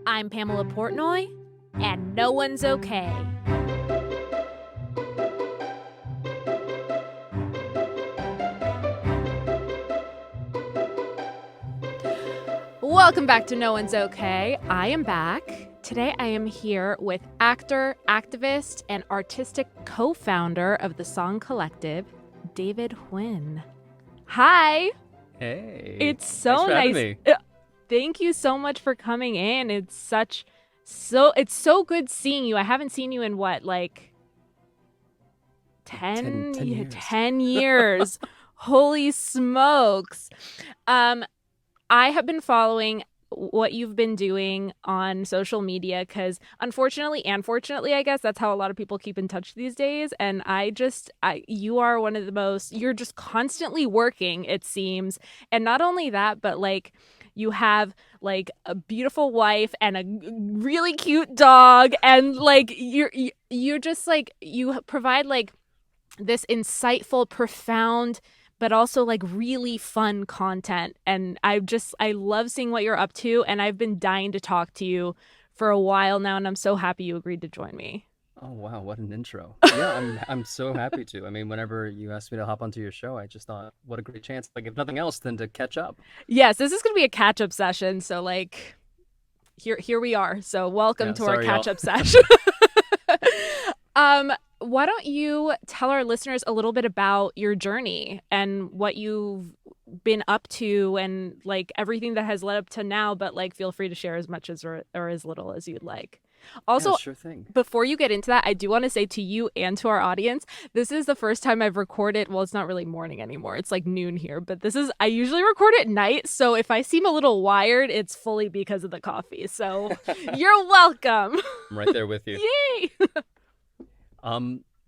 I'm Pamela Portnoy, and no one's okay. Welcome back to No One's Okay. I am back. Today I am here with actor, activist, and artistic co-founder of the Song Collective, David Huynh. Hi. Hey. It's so Thanks for having nice. me. Thank you so much for coming in. It's so good seeing you. I haven't seen you in what, like 10 10 years. 10 years. Holy smokes. I have been following what you've been doing on social media because unfortunately and fortunately, I guess that's how a lot of people keep in touch these days. And you are one of the most, you're just constantly working, it seems. And not only that, but like you have like a beautiful wife and a really cute dog. And like you're just like, you provide like this insightful, profound, but also like really fun content. And I love seeing what you're up to. And I've been dying to talk to you for a while now. And I'm so happy you agreed to join me. Oh wow, what an intro. Yeah, I'm so happy to. I mean, whenever you asked me to hop onto your show, I just thought, what a great chance, like if nothing else, than to catch up. Yes, this is going to be a catch up session. So like here we are. So welcome Yeah, to our sorry y'all. catch up session. Why don't you tell our listeners a little bit about your journey and what you've been up to and like everything that has led up to now, but like feel free to share as much as or as little as you'd like. Yeah, Also, sure thing. before you get into that, I do want to say to you and to our audience, this is the first time I've recorded. Well, it's not really morning anymore. It's like noon here, but I usually record at night. So if I seem a little wired, it's fully because of the coffee. So you're welcome. I'm right there with you. Yay.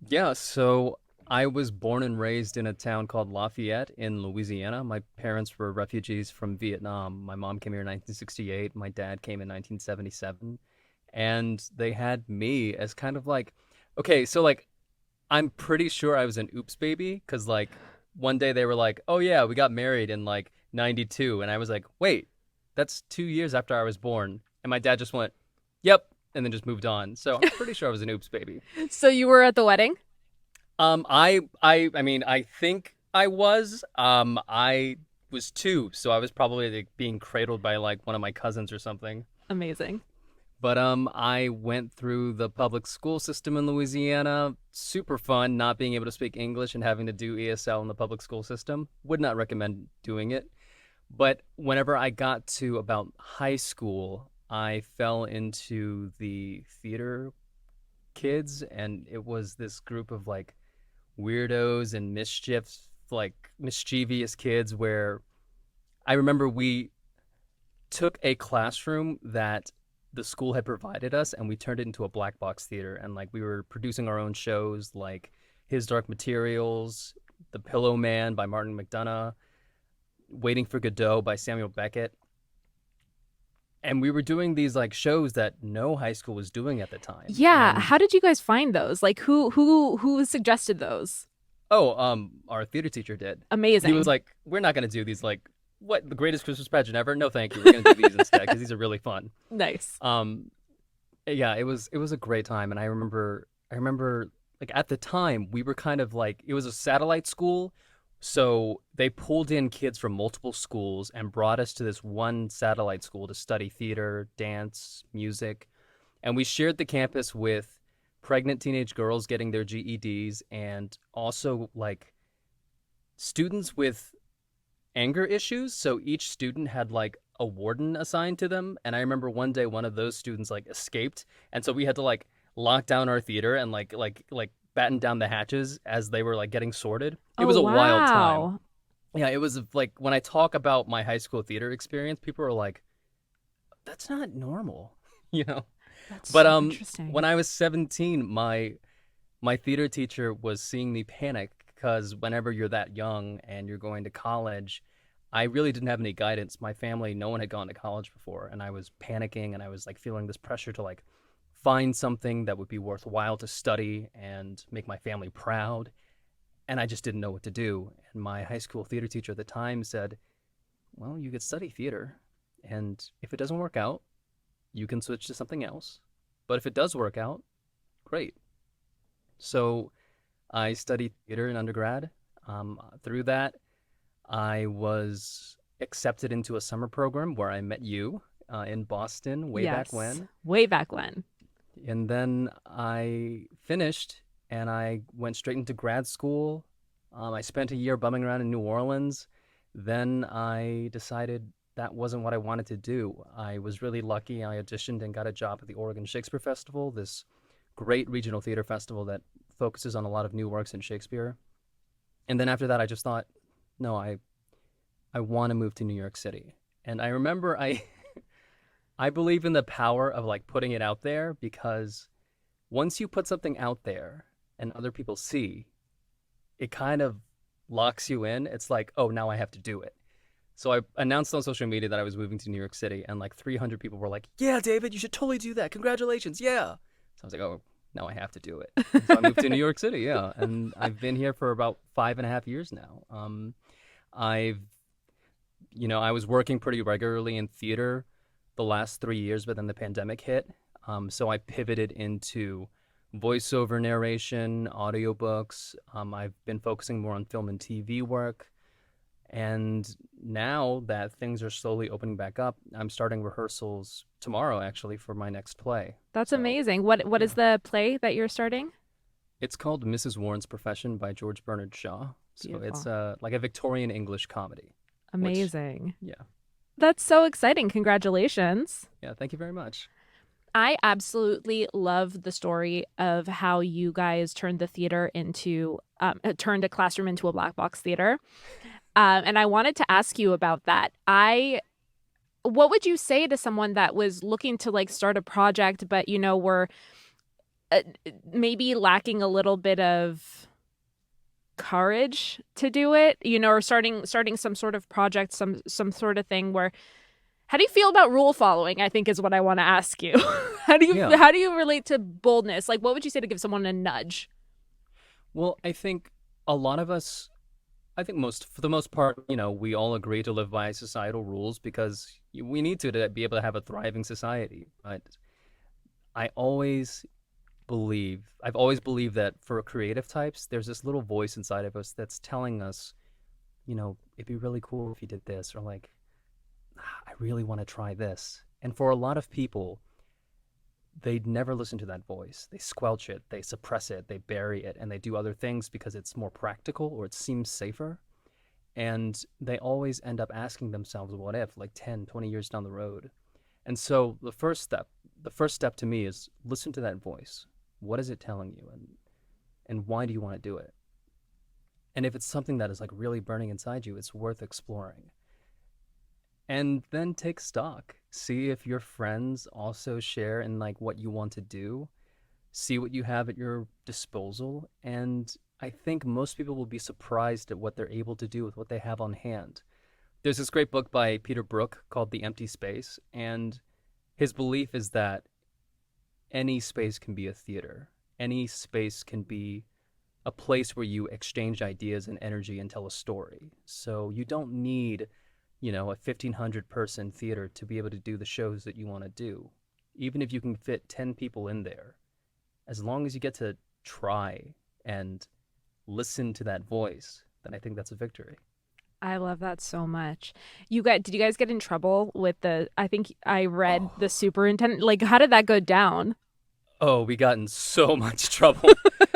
Yeah, so I was born and raised in a town called Lafayette in Louisiana. My parents were refugees from Vietnam. My mom came here in 1968. My dad came in 1977. And they had me as kind of like, okay, so like I'm pretty sure I was an oops baby because like one day they were like, oh yeah, we got married in like 92. And I was like, wait, that's 2 years after I was born. And my dad just went, yep, and then just moved on. So I'm pretty sure I was an oops baby. So you were at the wedding? I mean, I think I was. I was two, so I was probably like, being cradled by like one of my cousins or something. Amazing. But I went through the public school system in Louisiana. Super fun, not being able to speak English and having to do ESL in the public school system. Would not recommend doing it. But whenever I got to about high school, I fell into the theater kids, and it was this group of like weirdos and like mischievous kids where I remember we took a classroom that the school had provided us and we turned it into a black box theater, and like we were producing our own shows like His Dark Materials, The Pillow Man by Martin McDonough, Waiting for Godot by Samuel Beckett. And we were doing these like shows that no high school was doing at the time. Yeah. And How did you guys find those? Like who suggested those? our theater teacher did. He was Amazing. like, "We're not gonna do these like what the greatest Christmas pageant ever. No, thank you. We're gonna do these instead because these are really fun." Nice. Yeah, it was a great time, and I remember like at the time we were kind of like it was a satellite school, so they pulled in kids from multiple schools and brought us to this one satellite school to study theater, dance, music, and we shared the campus with pregnant teenage girls getting their GEDs and also like students with anger issues. So each student had like a warden assigned to them. And I remember one day one of those students like escaped. And so we had to like lock down our theater and like batten down the hatches as they were like getting sorted. It Oh, was a wild time. wow. Yeah, it was like when I talk about my high school theater experience, people are like, that's not normal, you know? That's But so interesting. when I was 17, my theater teacher was seeing me panic because whenever you're that young and you're going to college, I really didn't have any guidance. My family, no one had gone to college before, and I was panicking and I was like feeling this pressure to like find something that would be worthwhile to study and make my family proud. And I just didn't know what to do. And my high school theater teacher at the time said, "Well, you could study theater, and if it doesn't work out, you can switch to something else. But if it does work out, great. So I studied theater in undergrad. Through that, I was accepted into a summer program where I met you in Boston way back Yes. when. Way back when. And then I finished and I went straight into grad school. I spent a year bumming around in New Orleans. Then I decided that wasn't what I wanted to do. I was really lucky. I auditioned and got a job at the Oregon Shakespeare Festival, this great regional theater festival that focuses on a lot of new works in Shakespeare. And then after that, I just thought, no, I want to move to New York City. And I remember I believe in the power of like putting it out there because once you put something out there and other people see, it kind of locks you in. It's like, oh, now I have to do it. So I announced on social media that I was moving to New York City, and like 300 people were like, yeah, David, you should totally do that. Congratulations. Yeah. So I was like, oh, now I have to do it. And so I moved to New York City. Yeah. And I've been here for about 5.5 years now. I've, I was working pretty regularly in theater the last 3 years, but then the pandemic hit. So I pivoted into voiceover narration, audiobooks. I've been focusing more on film and TV work. And now that things are slowly opening back up, I'm starting rehearsals tomorrow actually for my next play. That's So, amazing. What is yeah. the play that you're starting? It's called Mrs. Warren's Profession by George Bernard Shaw. So it's Beautiful. like a Victorian English comedy, which, Amazing. yeah. That's so exciting. Congratulations. Yeah, thank you very much. I absolutely love the story of how you guys turned the theater into, turned a classroom into a black box theater. And I wanted to ask you about that. What would you say to someone that was looking to like start a project, but were uh, maybe lacking a little bit of courage to do it, or starting some sort of project, some sort of thing where how do you feel about rule following? I think is what I want to ask you. Yeah. How do you relate to boldness? Like what would you say to give someone a nudge? Well, I think a lot of us, I think for the most part, we all agree to live by societal rules because we need to be able to have a thriving society. But I always I've always believed that for creative types, there's this little voice inside of us that's telling us, it'd be really cool if you did this, or like, I really want to try this. And for a lot of people, they'd never listen to that voice. They squelch it, they suppress it, they bury it, and they do other things because it's more practical or it seems safer. And they always end up asking themselves, what if, like 10, 20 years down the road? And so the first step to me is listen to that voice. What is it telling you? And why do you want to do it? And if it's something that is like really burning inside you, it's worth exploring. And then take stock. See if your friends also share in like what you want to do. See what you have at your disposal. And I think most people will be surprised at what they're able to do with what they have on hand. There's this great book by Peter Brook called The Empty Space, and his belief is that any space can be a theater. Any space can be a place where you exchange ideas and energy and tell a story. So you don't need, a 1,500 person theater to be able to do the shows that you want to do. Even if you can fit 10 people in there, as long as you get to try and listen to that voice, then I think that's a victory. I love that so much. Did you guys get in trouble with I think I read the Oh, superintendent. Like, how did that go down? oh, we got in so much trouble.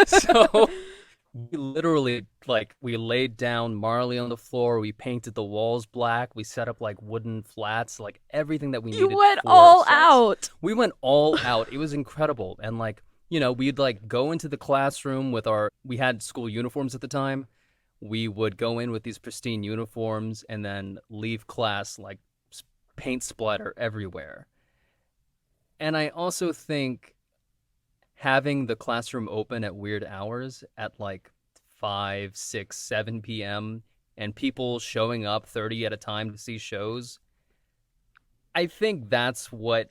So we literally we laid down Marley on the floor, we painted the walls black, we set up like wooden flats, like everything that we You needed went for all sets. out. We went all out. It was incredible. And we'd like go into the classroom with we had school uniforms at the time. We would go in with these pristine uniforms and then leave class like paint splatter everywhere. And I also think having the classroom open at weird hours at like 5, 6, 7 p.m. and people showing up 30 at a time to see shows, I think that's what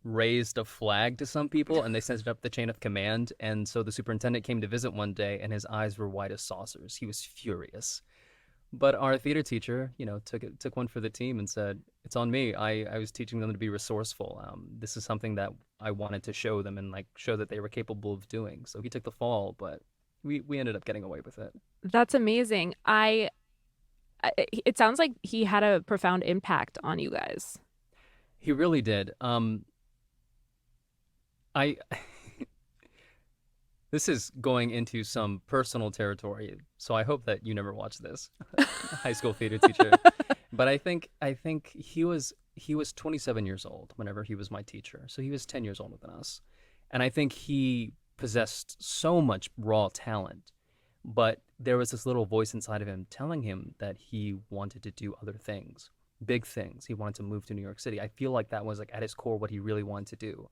raised a flag to some people and they sent it up the chain of command. And so the superintendent came to visit one day and his eyes were white as saucers. He was furious. But our theater teacher, took one for the team and said, "It's on me. I was teaching them to be resourceful. This is something that I wanted to show them and like show that they were capable of doing." So he took the fall, but we ended up getting away with it. That's amazing. It sounds like he had a profound impact on you guys. He really did. I This is going into some personal territory, so I hope that you never watch this. High school theater teacher. But I think he was 27 years old whenever he was my teacher. So he was 10 years older than us. And I think he possessed so much raw talent, but there was this little voice inside of him telling him that he wanted to do other things, big things. He wanted to move to New York City. I feel like that was like at his core what he really wanted to do.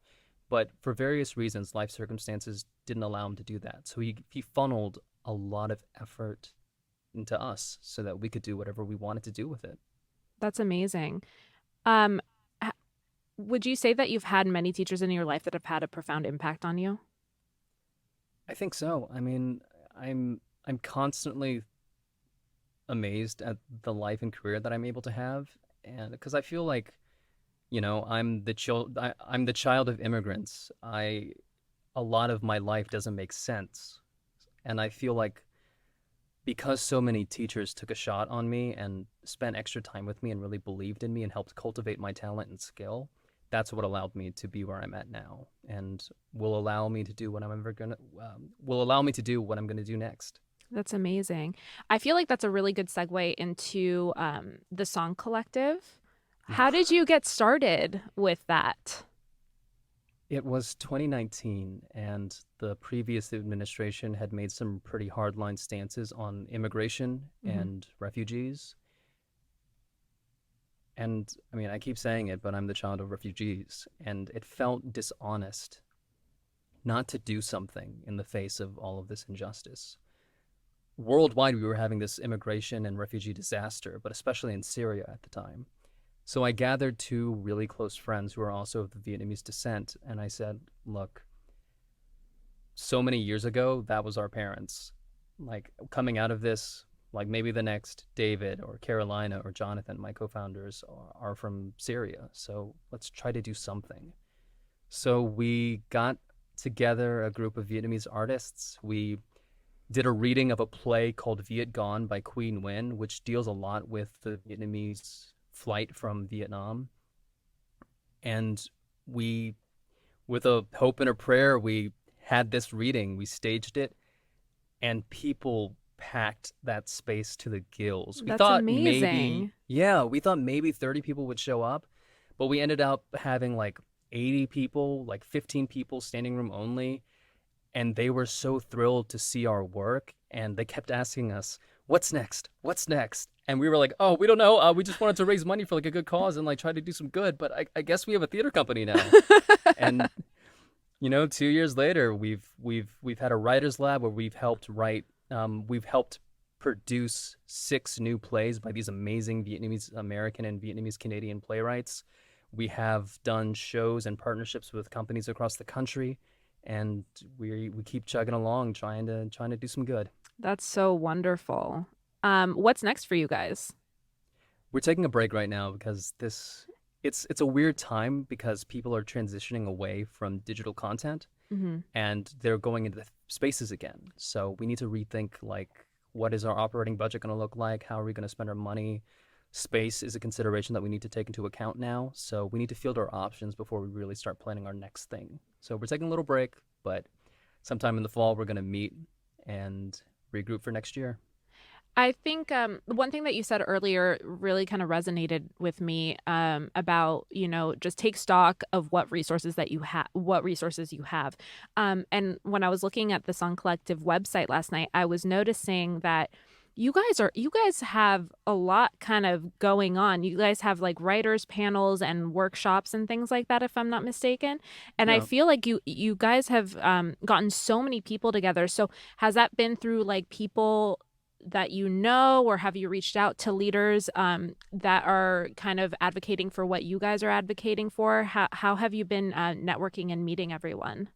But for various reasons, life circumstances didn't allow him to do that. So he funneled a lot of effort into us so that we could do whatever we wanted to do with it. That's amazing. Um, h- would you say that you've had many teachers in your life that have had a profound impact on you? I think so. I mean, I'm constantly amazed at the life and career that I'm able to have, and because I feel like, I'm the child of immigrants. I A lot of my life doesn't make sense, and I feel like because so many teachers took a shot on me and spent extra time with me and really believed in me and helped cultivate my talent and skill, that's what allowed me to be where I'm at now, and will allow me to do what I'm gonna do next. That's amazing. I feel like that's a really good segue into the Song Collective. How did you get started with that? It was 2019, and the previous administration had made some pretty hardline stances on immigration Hmm. and refugees. And I mean, I keep saying it, but I'm the child of refugees, and it felt dishonest not to do something in the face of all of this injustice. Worldwide, we were having this immigration and refugee disaster, but especially in Syria at the time. So I gathered two really close friends who are also of the Vietnamese descent, and I said, look, so many years ago, that was our parents. Like coming out of this, like maybe the next David or Carolina or Jonathan, my co founders, are from Syria. So let's try to do something. So we got together a group of Vietnamese artists. We did a reading of a play called Viet Gone by Queen Huynh, which deals a lot with the Vietnamese flight from Vietnam. And we, with a hope and a prayer, we had this reading, we staged it, and people packed that space to the gills. That's amazing. We thought maybe 30 people would show up, but we ended up having like 80 people, like 15 people, standing room only, and they were so thrilled to see our work, and they kept asking us, "What's next? What's next?" And we were like, "Oh, we don't know. We just wanted to raise money for like a good cause and like try to do some good, but I guess we have a theater company now." And 2 years later, we've had a writers lab where we've helped produce six new plays by these amazing Vietnamese American and Vietnamese Canadian playwrights. We have done shows and partnerships with companies across the country, and we keep chugging along, trying to do some good. That's so wonderful. What's next for you guys? We're taking a break right now because this it's a weird time because people are transitioning away from digital content Hmm. and they're going into the spaces again. So we need to rethink like what is our operating budget going to look like? How are we going to spend our money? Space is a consideration that we need to take into account now. So we need to field our options before we really start planning our next thing. So we're taking a little break, but sometime in the fall we're going to meet and regroup for next year. I think one thing that you said earlier really kind of resonated with me about, just take stock of what resources you have. And when I was looking at the Song Collective website last night, I was noticing that you guys have a lot kind of going on. You guys have like writers panels and workshops and things like that, if I'm not mistaken. And I Yeah. feel like you guys have gotten so many people together. So has that been through like people that or have you reached out to leaders that are kind of advocating for what you guys are advocating for? How have you been networking and meeting everyone?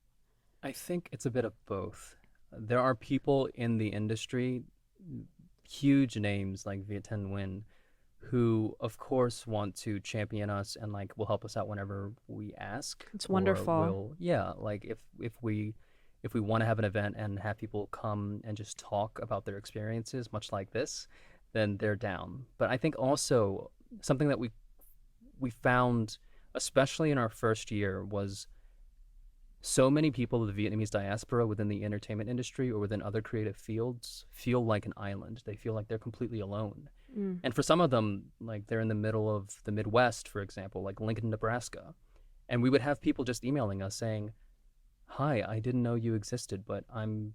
I think it's a bit of both. There are people in the industry huge names like Viet Thanh Nguyen, who of course want to champion us and like will help us out whenever we ask, It's or wonderful. will, yeah, like if we want to have an event and have people come and just talk about their experiences much like this, then they're down. But I think also something that we found, especially in our first year, was so many people of the Vietnamese diaspora within the entertainment industry or within other creative fields feel like an island. They feel like they're completely alone. Mm. And for some of them, like they're in the middle of the Midwest, for example, like Lincoln, Nebraska. And we would have people just emailing us saying, "Hi, I didn't know you existed, but I'm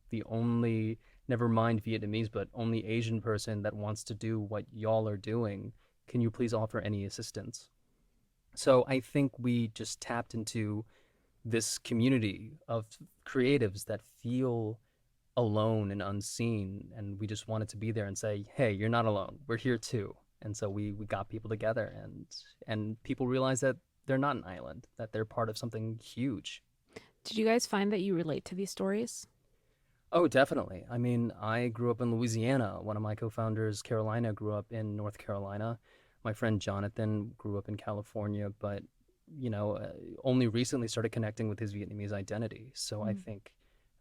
the only, never mind Vietnamese, but only Asian person that wants to do what y'all are doing. Can you please offer any assistance?" So I think we just tapped into this community of creatives that feel alone and unseen, and we just wanted to be there and say, "Hey, you're not alone, we're here too." And so we got people together, and people realize that they're not an island, that they're part of something huge. Did you guys find that you relate to these stories? Oh, definitely. I mean, I grew up in Louisiana. One of my co-founders, Carolina, grew up in North Carolina. My friend Jonathan grew up in California, but only recently started connecting with his Vietnamese identity. So I Mm. think,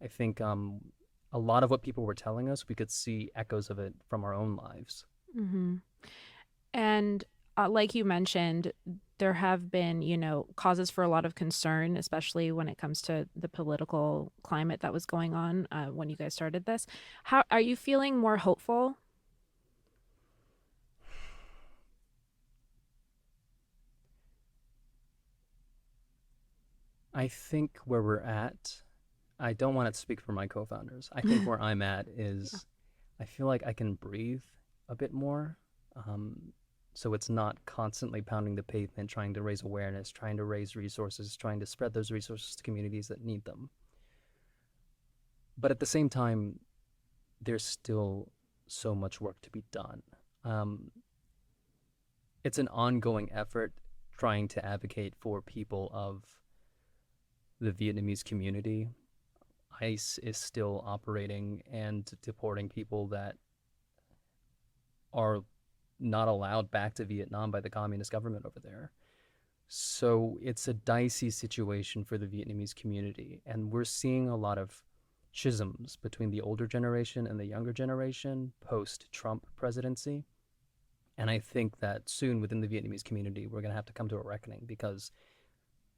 I think a lot of what people were telling us, we could see echoes of it from our own lives. Mm-hmm. And like you mentioned, there have been, causes for a lot of concern, especially when it comes to the political climate that was going on when you guys started this. How are you feeling more hopeful? I think where we're at, I don't want to speak for my co-founders. I think where I'm at Yeah. is I feel like I can breathe a bit more. Um, so it's not constantly pounding the pavement, trying to raise awareness, trying to raise resources, trying to spread those resources to communities that need them. But at the same time, there's still so much work to be done. Um, it's an ongoing effort trying to advocate for people of the Vietnamese community. ICE is still operating and deporting people that are not allowed back to Vietnam by the communist government over there. So it's a dicey situation for the Vietnamese community. And we're seeing a lot of schisms between the older generation and the younger generation post Trump presidency. And I think that soon within the Vietnamese community, we're going to have to come to a reckoning because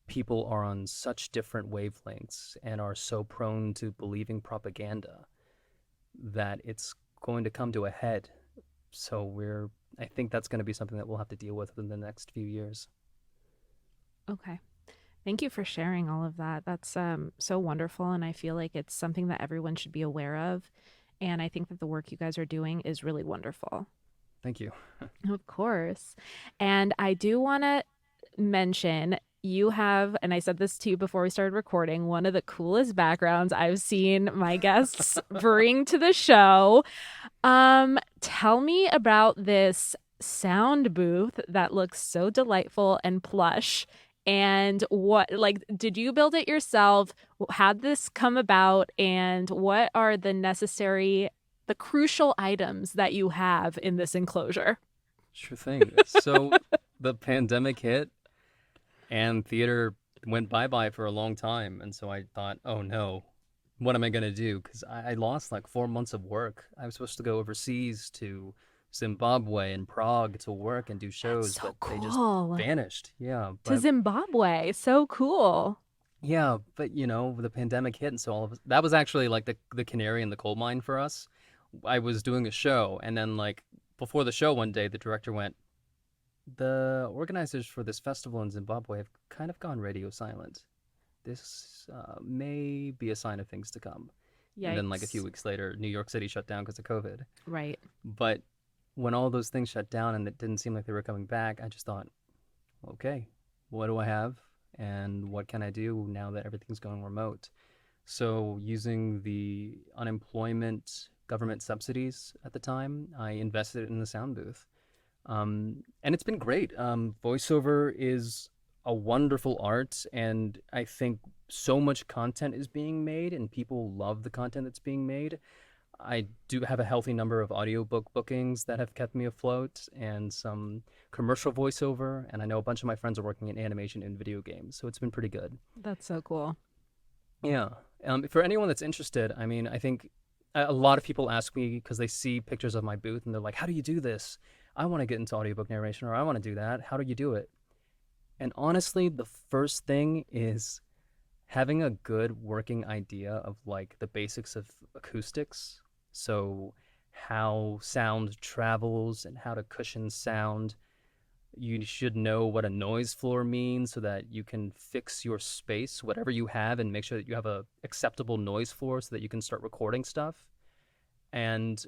people are on such different wavelengths and are so prone to believing propaganda that it's going to come to a head. So I think that's going to be something that we'll have to deal with within the next few years. Okay. Thank you for sharing all of that. That's so wonderful. And I feel like it's something that everyone should be aware of. And I think that the work you guys are doing is really wonderful. Thank you. Of course. And I do want to mention you have, and I said this to you before we started recording, one of the coolest backgrounds I've seen my guests bring to the show. Tell me about this sound booth that looks so delightful and plush. And what, like, did you build it yourself? How'd this come about? And what are the crucial items that you have in this enclosure? Sure thing. So the pandemic hit and theater went bye bye for a long time. And so I thought, oh no, what am I going to do? Because I lost like 4 months of work. I was supposed to go overseas to Zimbabwe and Prague to work and do That's shows, but so they just cool. vanished. Yeah. To Zimbabwe. So cool. But the pandemic hit. And so that was actually like the canary in the coal mine for us. I was doing a show, and then like before the show one day, the director went, "The organizers for this festival in Zimbabwe have kind of gone radio silent. This may be a sign of things to come." And then like a few Yikes. weeks later, New York City shut down because of COVID. Right. But when all those things shut down and it didn't seem like they were coming back, I just thought, okay, what do I have? And what can I do now that everything's going remote? So, using the unemployment government subsidies at the time, I invested in the sound booth. And it's been great. Voiceover is a wonderful art, and I think so much content is being made, and people love the content that's being made. I do have a healthy number of audiobook bookings that have kept me afloat and some commercial voiceover. And I know a bunch of my friends are working in animation and video games. So it's been pretty good. That's so cool. Yeah. For anyone that's interested, I mean, I think a lot of people ask me because they see pictures of my booth and they're like, how do you do this? I want to get into audiobook narration or I want to do that. How do you do it? And honestly, the first thing is having a good working idea of like the basics of acoustics. So, how sound travels and how to cushion sound. You should know what a noise floor means so that you can fix your space, whatever you have, and make sure that you have a acceptable noise floor so that you can start recording stuff. And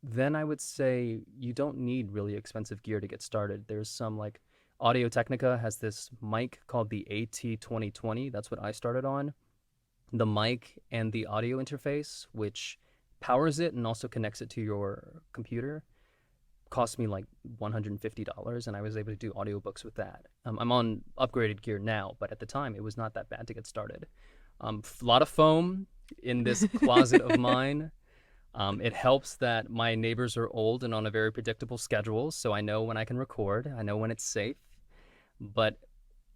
then I would say you don't need really expensive gear to get started. There's some like Audio Technica has this mic called the AT2020. That's what I started on. The mic and the audio interface, which powers it and also connects it to your computer, cost me like $150, and I was able to do audiobooks with that. I'm on upgraded gear now, but at the time it was not that bad to get started. A lot of foam in this closet of mine. It helps that my neighbors are old and on a very predictable schedule, so I know when I can record, I know when it's safe. But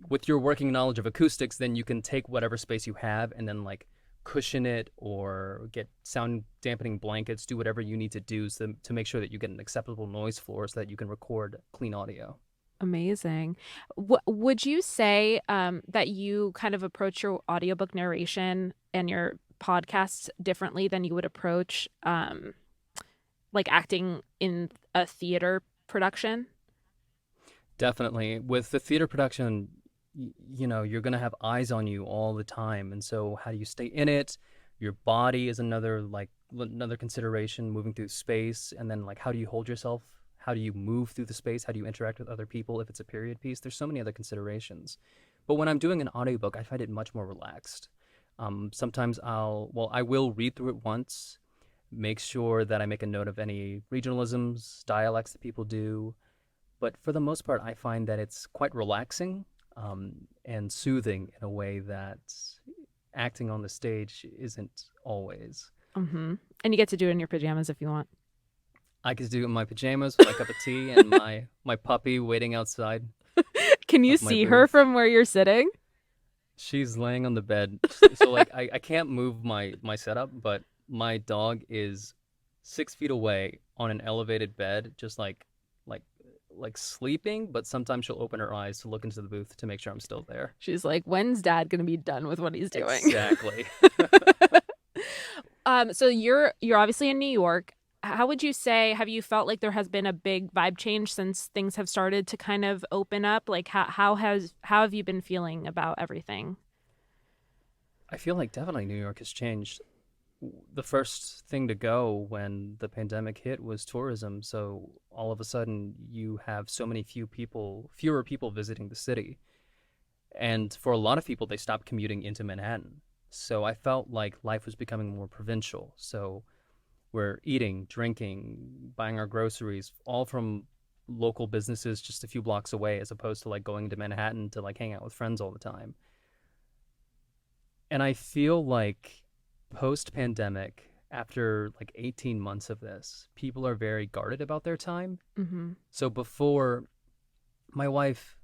with your working knowledge of acoustics, then you can take whatever space you have and then like cushion it or get sound dampening blankets, do whatever you need to do to make sure that you get an acceptable noise floor so that you can record clean audio. Amazing. Would you say that you kind of approach your audiobook narration and your podcasts differently than you would approach like acting in a theater production? Definitely. With the theater production, you're going to have eyes on you all the time. And so how do you stay in it? Your body is another consideration, moving through space. And then like how do you hold yourself? How do you move through the space? How do you interact with other people if it's a period piece? There's so many other considerations. But when I'm doing an audiobook, I find it much more relaxed. Sometimes I will read through it once, make sure that I make a note of any regionalisms, dialects that people do. But for the most part, I find that it's quite relaxing and soothing in a way that acting on the stage isn't always. Mm-hmm. And you get to do it in your pajamas if you want. I could do it in my pajamas with my cup of tea and my puppy waiting outside Can you of my see her booth. from where you're sitting? She's laying on the bed. So like I can't move my setup, but my dog is 6 feet away on an elevated bed, just like like sleeping, but sometimes she'll open her eyes to look into the booth to make sure I'm still there. She's like, when's dad gonna be done with what he's doing? Exactly. So you're obviously in New York. How would you say, have you felt like there has been a big vibe change since things have started to kind of open up? Like how have you been feeling about everything? I feel like definitely New York has changed. The first thing to go when the pandemic hit was tourism. So all of a sudden you have so many fewer people visiting the city. And for a lot of people, they stopped commuting into Manhattan. So I felt like life was becoming more provincial. So we're eating, drinking, buying our groceries, all from local businesses just a few blocks away, as opposed to like going to Manhattan to like hang out with friends all the time. And I feel like post pandemic, after like 18 months of this, people are very guarded about their time. Mm-hmm. So before, my wife,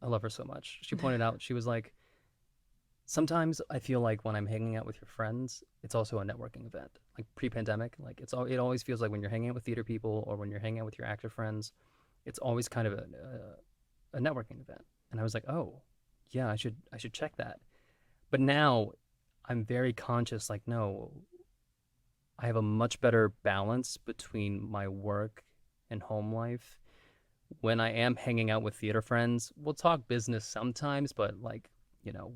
I love her so much. She pointed out, she was like, sometimes I feel like when I'm hanging out with your friends, it's also a networking event. Like pre-pandemic, like it always feels like when you're hanging out with theater people or when you're hanging out with your actor friends, it's always kind of a networking event. And I was like, oh, yeah, I should check that. But now I'm very conscious. Like, no, I have a much better balance between my work and home life. When I am hanging out with theater friends, we'll talk business sometimes, but like,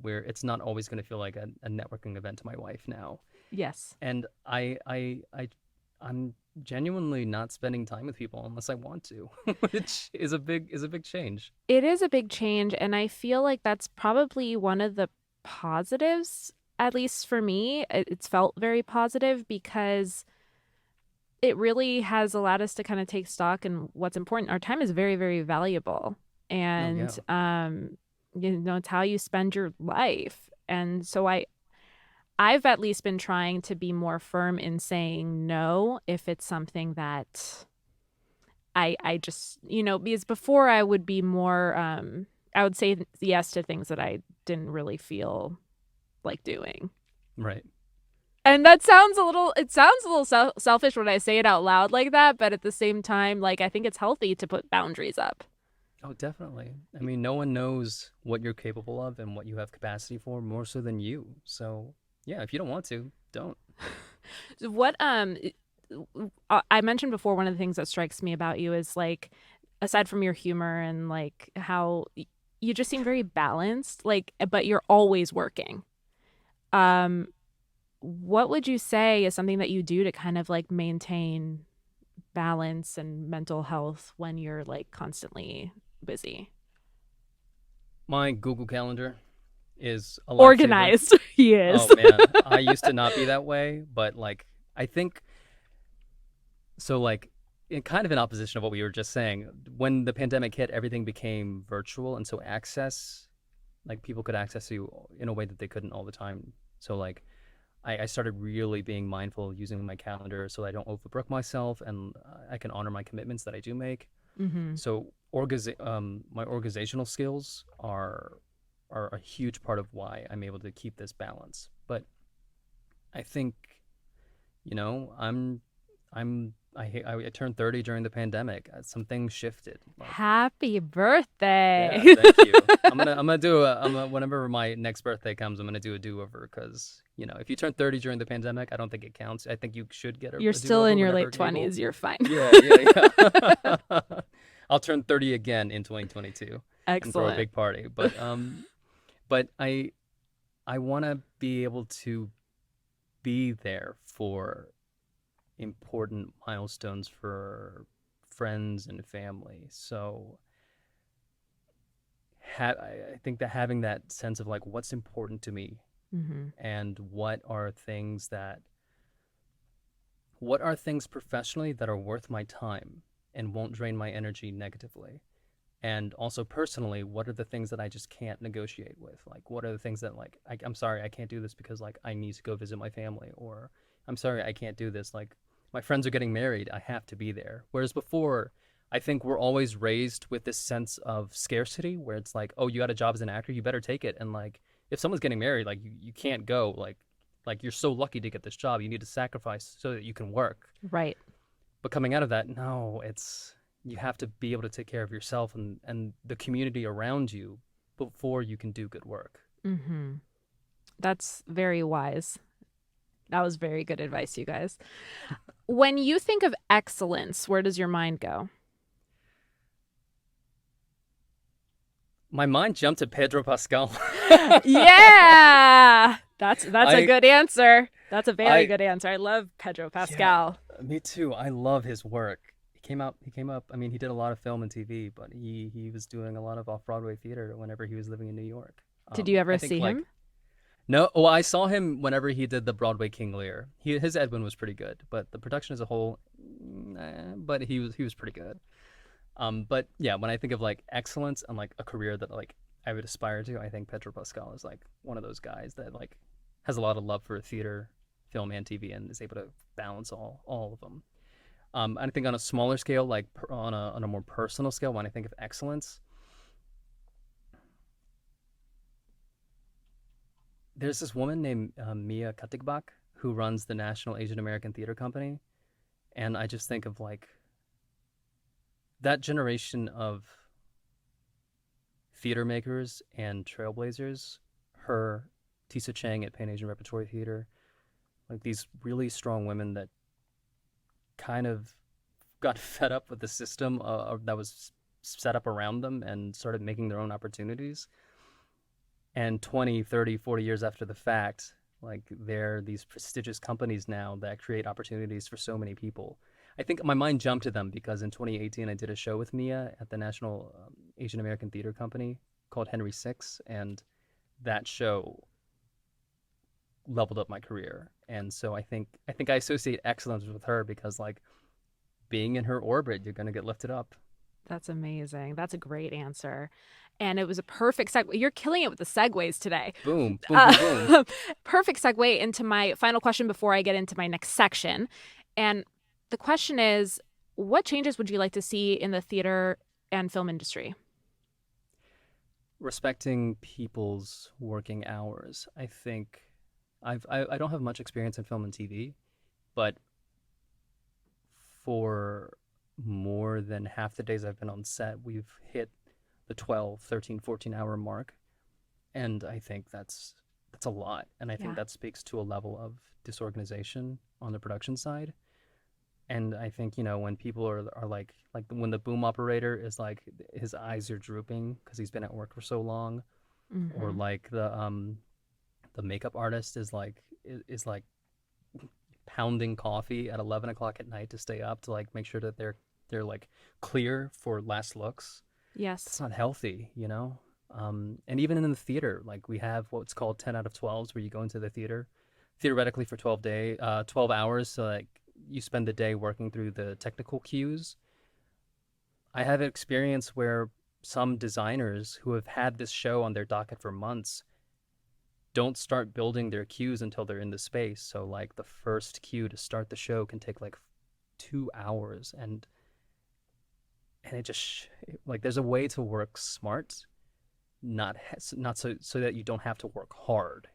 where it's not always going to feel like a networking event to my wife now. Yes. And I'm genuinely not spending time with people unless I want to, which is a big change. It is a big change, and I feel like that's probably one of the positives, at least for me. It's felt very positive because it really has allowed us to kind of take stock in what's important. Our time is very, very valuable. Oh And yeah. it's how you spend your life. And so I've at least been trying to be more firm in saying no if it's something that I just, because before I would be more, I would say yes to things that I didn't really feel like doing. Right. And that sounds it sounds a little selfish when I say it out loud like that, but at the same time, like, I think it's healthy to put boundaries up. Oh, definitely. I mean, no one knows what you're capable of and what you have capacity for more so than you. So, yeah, if you don't want to, don't. What I mentioned before, one of the things that strikes me about you is, like, aside from your humor and like how you just seem very balanced, like, but you're always working. Um what would you say is something that you do to kind of like maintain balance and mental health when you're like constantly busy? My Google Calendar is a lifesaver. Organized. He is. Oh man, I used to not be that way, but like I think so like in kind of in opposition of what we were just saying, when the pandemic hit, everything became virtual and so access like people could access you in a way that they couldn't all the time. So like I started really being mindful using my calendar so I don't overbook myself and I can honor my commitments that I do make. Mm-hmm. So my organizational skills are a huge part of why I'm able to keep this balance. But I think, I turned 30 during the pandemic. Some things shifted. Like, Happy birthday. yeah, thank you. I'm gonna do whenever my next birthday comes, I'm gonna do a do-over because if you turn 30 during the pandemic, I don't think it counts. I think you should get You're a still do-over in your whenever late you're able. 20s. You're fine. Yeah, yeah, yeah. I'll turn 30 again in 2022 and throw a Excellent. big party. But I want to be able to be there for important milestones for friends and family. So I think that having that sense of like what's important to me Mm-hmm. and what are things professionally that are worth my time and won't drain my energy negatively. And also personally, what are the things that I just can't negotiate with? Like, what are the things that like I'm sorry I can't do this because like I need to go visit my family, or I'm sorry I can't do this like my friends are getting married, I have to be there. Whereas before, I think we're always raised with this sense of scarcity where it's like, oh, you got a job as an actor, you better take it. And like if someone's getting married, like you can't go. Like you're so lucky to get this job, you need to sacrifice so that you can work. Right. But coming out of that, no, it's you have to be able to take care of yourself and the community around you before you can do good work. Mm-hmm. That's very wise. That was very good advice, you guys. When you think of excellence, where does your mind go? My mind jumped to Pedro Pascal. Yeah. That's a I good answer. That's a very I good answer. I love Pedro yeah, Pascal. me too. I love his work. He came up, I mean, he did a lot of film and TV, but he was doing a lot of off-Broadway theater whenever he was living in New York. Did you I ever think see like him? no, well, I saw him whenever he did the Broadway King Lear. His Edwin was pretty good, but the production as a whole, but he was pretty good. But yeah, when I think of like excellence and like a career that like I would aspire to, I think Pedro Pascal is like one of those guys that like has a lot of love for theater, film, and TV, and is able to balance all of them. I think on a smaller scale, like on a more personal scale, when I think of excellence, there's this woman named Mia Katigbak who runs the National Asian American Theater Company, and I just think of like that generation of theater makers and trailblazers, her, Tisa Chang at Pan Asian Repertory Theater, like these really strong women that kind of got fed up with the system that was set up around them and started making their own opportunities. And 20, 30, 40 years after the fact, like they're these prestigious companies now that create opportunities for so many people. I think my mind jumped to them because in 2018 I did a show with Mia at the National Asian American Theater Company called Henry Six, and that show leveled up my career. And so I think I associate excellence with her because like being in her orbit, you're gonna get lifted up. That's amazing. That's a great answer. And it was a perfect segue. You're killing it with the segues today. Boom, boom, boom, boom. Uh, Perfect segue into my final question before I get into my next section. And the question is, what changes would you like to see in the theater and film industry? Respecting people's working hours. I think I don't have much experience in film and TV, but for more than half the days I've been on set, we've hit the 12, 13, 14 hour mark. And I think that's a lot. And I think Yeah. that speaks to a level of disorganization on the production side. And I think, when people are like when the boom operator is like his eyes are drooping because he's been at work for so long, or Mm-hmm. like the makeup artist is like pounding coffee at 11 o'clock at night to stay up to like make sure that they're like clear for last looks. That's Yes. not healthy. And even in the theater, like we have what's called 10 out of 12s, where you go into the theater theoretically for 12 hours. So like you spend the day working through the technical cues. I have experience where some designers who have had this show on their docket for months don't start building their cues until they're in the space. So like the first cue to start the show can take like 2 hours, and it just like there's a way to work smart, not so that you don't have to work hard.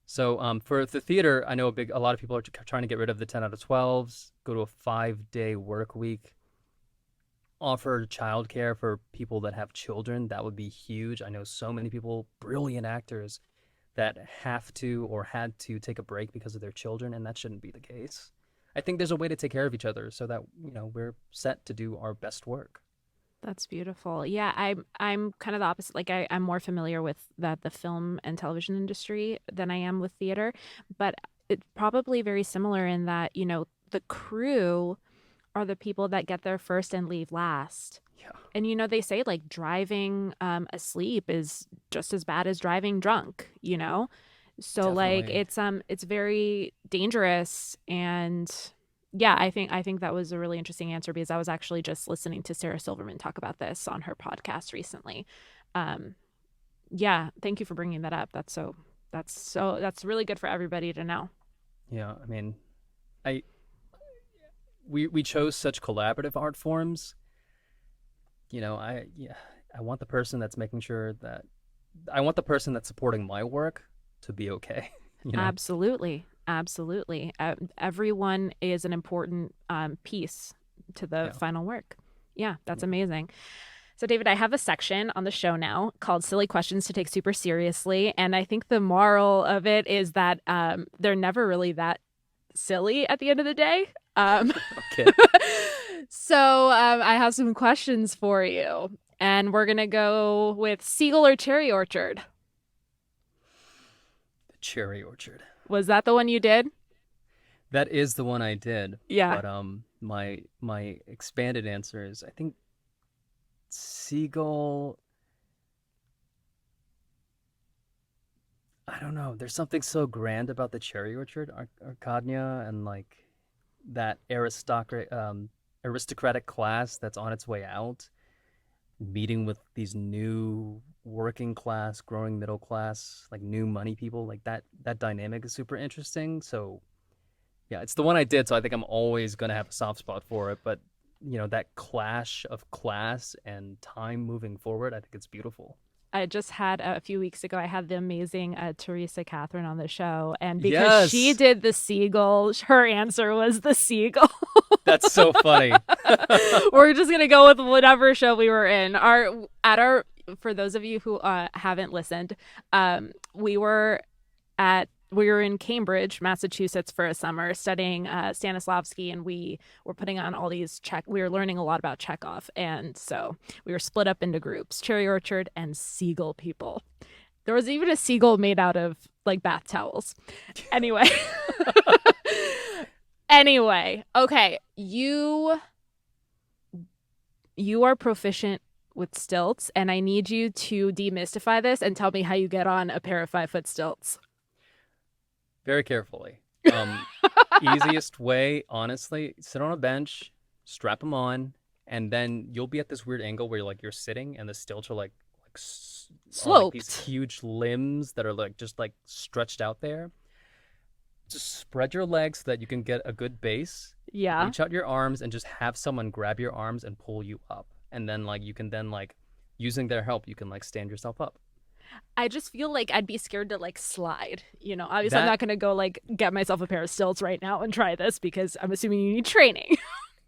So for the theater, I know a lot of people are trying to get rid of the 10 out of 12s, go to a 5-day work week, offer childcare for people that have children. That would be huge. I know so many people, brilliant actors, that have to or had to take a break because of their children, and that shouldn't be the case. I think there's a way to take care of each other so that we're set to do our best work. That's beautiful. Yeah, I'm kind of the opposite. Like I'm more familiar with the film and television industry than I am with theater, but it's probably very similar in that, the crew are the people that get there first and leave last. Yeah, And they say like driving asleep is just as bad as driving drunk. So like definitely. it's very dangerous. And yeah, I think that was a really interesting answer because I was actually just listening to Sarah Silverman talk about this on her podcast recently. Um yeah, thank you for bringing that up. That's really good for everybody to know. Yeah, I mean, I we chose such collaborative art forms. I want the person that's making sure that I want the person that's supporting my work to be okay. you know? Absolutely. Absolutely. Everyone is an important piece to the Yeah. final work. Yeah, that's Yeah. amazing. So, David, I have a section on the show now called Silly Questions to Take Super Seriously. And I think the moral of it is that they're never really that silly at the end of the day. Um, Okay. so, I have some questions for you. And we're going to go with Seagull or Cherry Orchard. The cherry orchard. Was that the one you did? That is the one I did. Yeah. But my expanded answer is I think seagull. I don't know. There's something so grand about the cherry orchard, Arcadia, and like that aristocratic class that's on its way out, meeting with these new working class, growing middle class, like new money people. Like that dynamic is super interesting. So yeah, it's the one I did. So I think I'm always gonna have a soft spot for it. But that clash of class and time moving forward, I think it's beautiful. I just had a few weeks ago, I had the amazing Teresa Catherine on the show. And because she Yes, did the seagull, her answer was the seagull. that's so funny. We're just going to go with whatever show we were in. For those of you who haven't listened, we were in Cambridge, Massachusetts for a summer studying Stanislavski, and we were putting on all these we were learning a lot about Chekhov. And so we were split up into groups, Cherry Orchard and Seagull people. There was even a seagull made out of like bath towels. Anyway. Anyway, okay, you are proficient with stilts, and I need you to demystify this and tell me how you get on a pair of 5-foot stilts. Very carefully. Easiest way, honestly, sit on a bench, strap them on, and then you'll be at this weird angle where you're sitting, and the stilts are are like these Sloped. huge limbs that are like just like stretched out there. Just spread your legs so that you can get a good base. Yeah. Reach out your arms and just have someone grab your arms and pull you up. And then like you can then like using their help, you can like stand yourself up. I just feel like I'd be scared to like slide. Obviously, I'm That not going to go like get myself a pair of stilts right now and try this because I'm assuming you need training.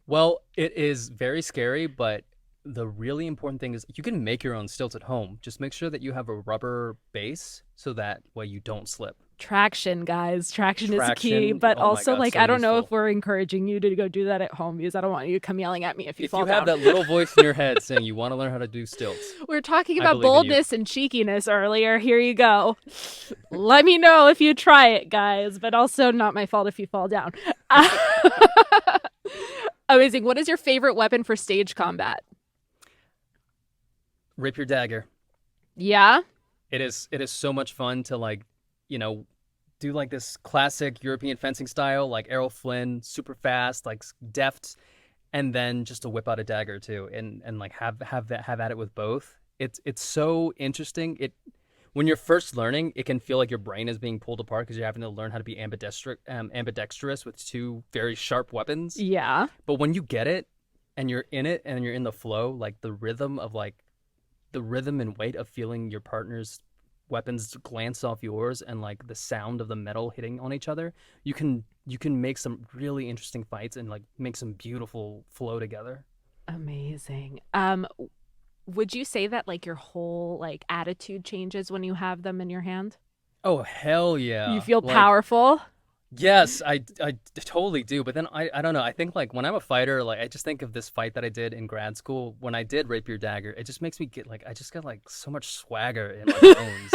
Well, it is very scary, but the really important thing is you can make your own stilts at home. Just make sure that you have a rubber base so that way you don't slip. Traction, guys. Traction is key. Traction, But oh my also, God, like, so I don't know if useful. we're encouraging you to go do that at home because I don't want you to come yelling at me if you If fall you have down. that little voice in your head saying you want to learn how to do stilts, We're talking I about believe in you. boldness and cheekiness earlier. Here you go. Let me know if you try it, guys. But also, not my fault if you fall down. Amazing. What is your favorite weapon for stage combat? Rip your dagger. Yeah. It is so much fun to like, you know, do like this classic European fencing style, like Errol Flynn, super fast, like deft, and then just to whip out a dagger too, and like have at it with both. It's so interesting. It when you're first learning, it can feel like your brain is being pulled apart because you're having to learn how to be ambidextrous with two very sharp weapons. Yeah. But when you get it and you're in it and you're in the flow, like the rhythm and weight of feeling your partner's weapons glance off yours and like the sound of the metal hitting on each other, you can make some really interesting fights and like make some beautiful flow together. Amazing. Would you say that like your whole like attitude changes when you have them in your hand? Oh hell You yeah. feel Like powerful? yes, I totally do. But then I don't know. I think like when I'm a fighter, like I just think of this fight that I did in grad school when I did rapier dagger. It just makes me get like I just got like so much swagger in my bones.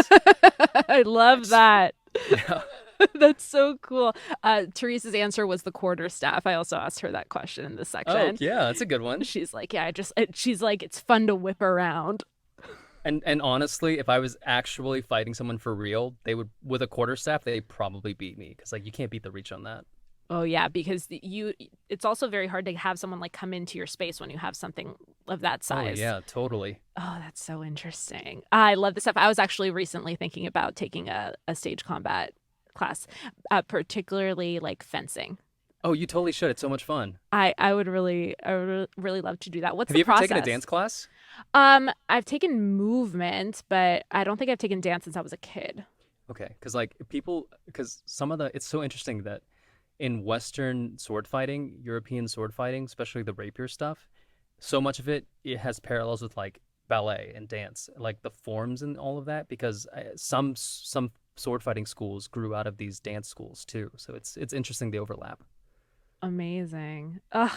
I I love just that. yeah. That's so cool. Teresa's answer was the quarterstaff. I also asked her that question in this Oh section. yeah, that's a good one. She's like, yeah, she's like, it's fun to whip around. And honestly, if I was actually fighting someone for real, they would with a quarterstaff, they probably beat me because like you can't beat the reach on that. Oh yeah, because it's also very hard to have someone like come into your space when you have something of that Oh size. yeah, totally. Oh, that's so interesting. I love this stuff. I was actually recently thinking about taking a stage combat class, particularly like fencing. Oh, you totally should. It's so much fun. I would really love to do that. What's Have the you ever taken a dance process? class? I've taken movement, but I don't think I've taken dance since I was a kid. Okay, because like people, because some of the, it's so interesting that in Western sword fighting, European sword fighting, especially the rapier stuff, so much of it has parallels with like ballet and dance, like the forms and all of that. Because some sword fighting schools grew out of these dance schools too, so it's interesting the overlap. Amazing. Ugh,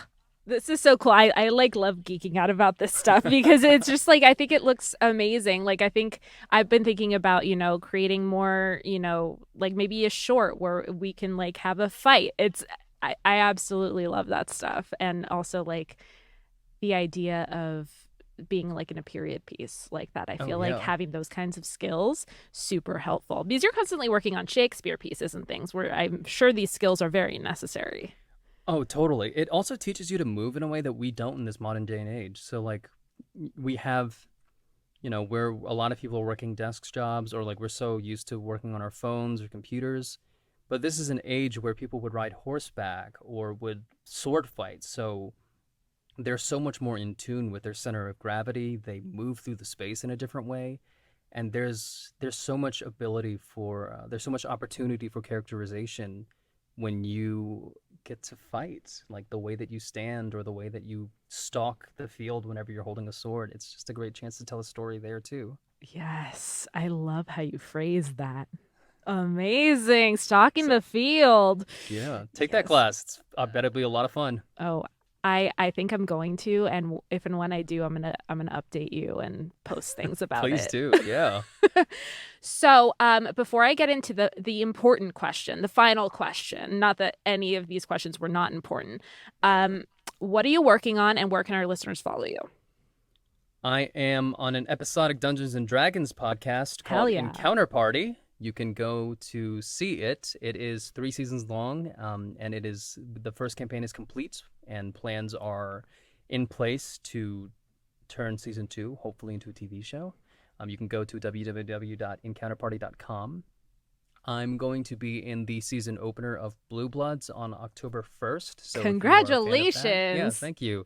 this is so cool. I like love geeking out about this stuff because it's just like I think it looks amazing. Like I think I've been thinking about, creating more, like maybe a short where we can like have a fight. I absolutely love that stuff. And also like the idea of being like in a period piece like that. I Oh feel like yeah. having those kinds of skills super helpful because you're constantly working on Shakespeare pieces and things where I'm sure these skills are very necessary. Oh, totally. It also teaches you to move in a way that we don't in this modern day and age. So like we have, where a lot of people are working desk jobs or like we're so used to working on our phones or computers. But this is an age where people would ride horseback or would sword fight. So they're so much more in tune with their center of gravity. They move through the space in a different way. And there's so much ability for there's so much opportunity for characterization when you get to fight, like the way that you stand or the way that you stalk the field whenever you're holding a sword. It's just a great chance to tell a story there too. Yes, I love how you phrase that. Amazing. Stalking So the field. yeah, take that Yes. class. I bet it'll be a lot of fun. Oh, I think I'm going to, and if and when I do, I'm gonna update you and post things about Please it. do. Yeah. So, before I get into the important question, the final question, not that any of these questions were not important, um, what are you working on, and where can our listeners follow you? I am on an episodic Dungeons and Dragons podcast Hell called yeah. Encounter Party. You can go to see it. It is 3 seasons long, and it is the first campaign is complete, and plans are in place to turn season 2 hopefully into a TV show. You can go to www.encounterparty.com. I'm going to be in the season opener of Blue Bloods on October 1st. So Congratulations. if you are a fan of that, yeah, thank you.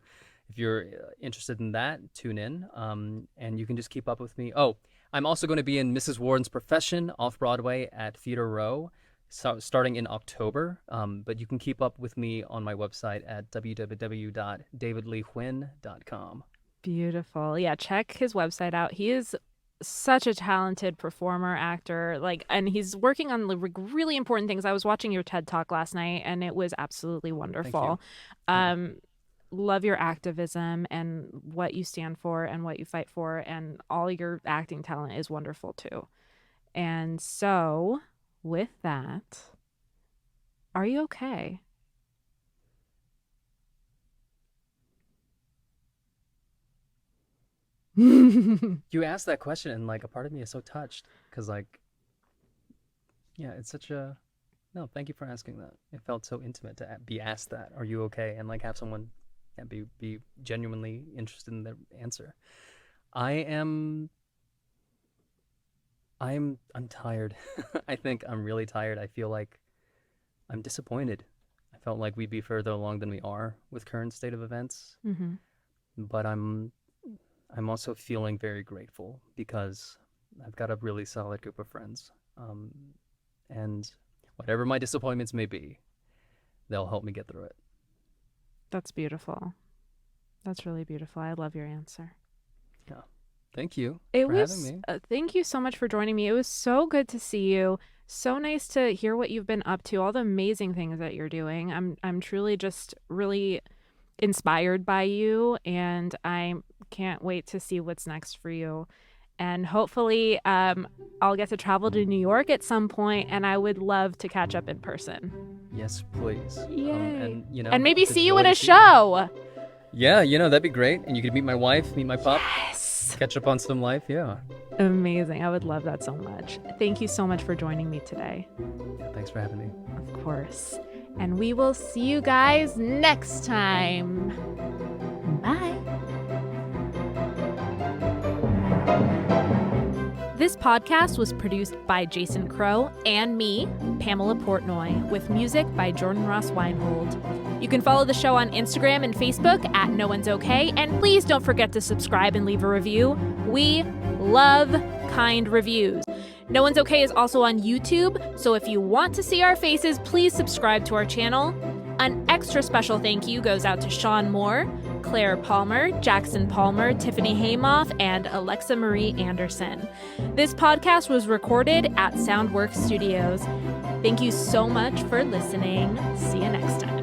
If you're interested in that, tune in. And you can just keep up with me. Oh, I'm also going to be in Mrs. Warren's Profession off-Broadway at Theater Row starting in October. But you can keep up with me on my website at www.davidleehuynh.com. Beautiful. Yeah, check his website out. He is such a talented performer, actor, and he's working on really important things. I was watching your TED Talk last night, and it was absolutely wonderful. Love your activism and what you stand for and what you fight for, and all your acting talent is wonderful too. And so, with that, are you okay? You asked that question, and a part of me is so touched because yeah, it's such a no. Thank you for asking that. It felt so intimate to be asked that. Are you okay? And have someone be genuinely interested in the answer. I'm tired. I think I'm really tired. I feel like I'm disappointed. I felt like we'd be further along than we are with current state of events. Mm-hmm. But I'm also feeling very grateful because I've got a really solid group of friends. And whatever my disappointments may be, they'll help me get through it. That's beautiful. That's really beautiful. I love your answer. Yeah. Thank you for having me. Thank you so much for joining me. It was so good to see you. So nice to hear what you've been up to, all the amazing things that you're doing. I'm truly just really inspired by you, and I can't wait to see what's next for you. And hopefully I'll get to travel to New York at some point, and I would love to catch up in person. Yes, please. Yay. And maybe see you at a show. Yeah, that'd be great. And you could meet my wife, meet my pup. Yes. Catch up on some life, yeah. Amazing. I would love that so much. Thank you so much for joining me today. Yeah, thanks for having me. Of course. And we will see you guys next time. Bye. This podcast was produced by Jason Crow and me, Pamela Portnoy, with music by Jordan Ross Weinhold. You can follow the show on Instagram and Facebook at No One's Okay, and please don't forget to subscribe and leave a review. We love kind reviews. No One's Okay is also on YouTube, so if you want to see our faces, please subscribe to our channel. An extra special thank you goes out to Sean Moore, Claire Palmer, Jackson Palmer, Tiffany Haymoff, and Alexa Marie Anderson. This podcast was recorded at Soundworks Studios. Thank you so much for listening. See you next time.